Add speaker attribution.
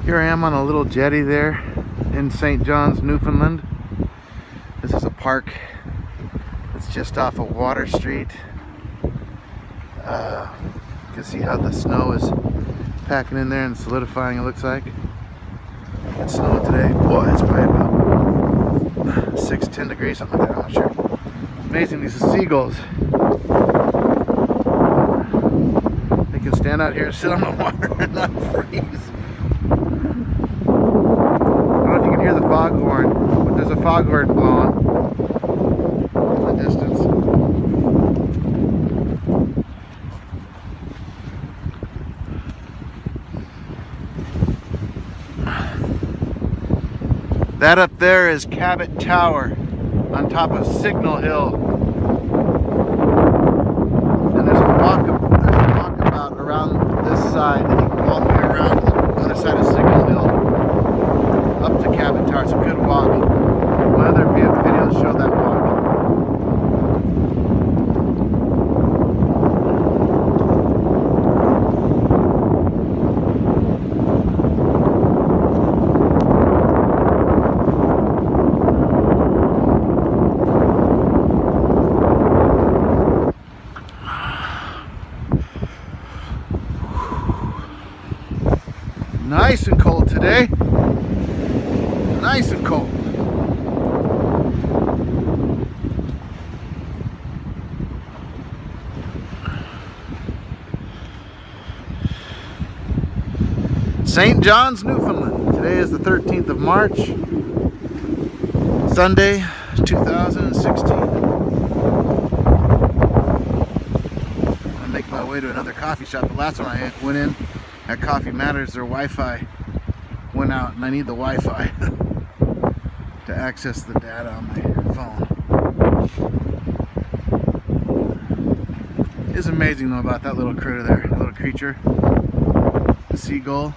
Speaker 1: Here I am on a little jetty there in St. John's, Newfoundland. This is a park that's just off of Water Street. You can see how the snow is packing in there and solidifying, it looks like. It's snowing today. Boy, it's probably about 6-10 degrees, something like that, I'm not sure. Amazing, these are seagulls. They can stand out here and sit on the water and not freeze. I don't know if you can hear the foghorn, but there's a foghorn blowing in the distance. That up there is Cabot Tower on top of Signal Hill. And there's a walkabout around this side. And you can go all the way around to the other side of Signal Hill up to Cabot Tower. It's a good walk. My other videos show that walk. Nice and cold today. Nice and cold. St. John's, Newfoundland. Today is the 13th of March, Sunday, 2016. I'm gonna make my way to another coffee shop. The last one I went in at Coffee Matters, their Wi-Fi went out, and I need the Wi-Fi to access the data on my phone. It's amazing though about that little critter there, little creature, the seagull.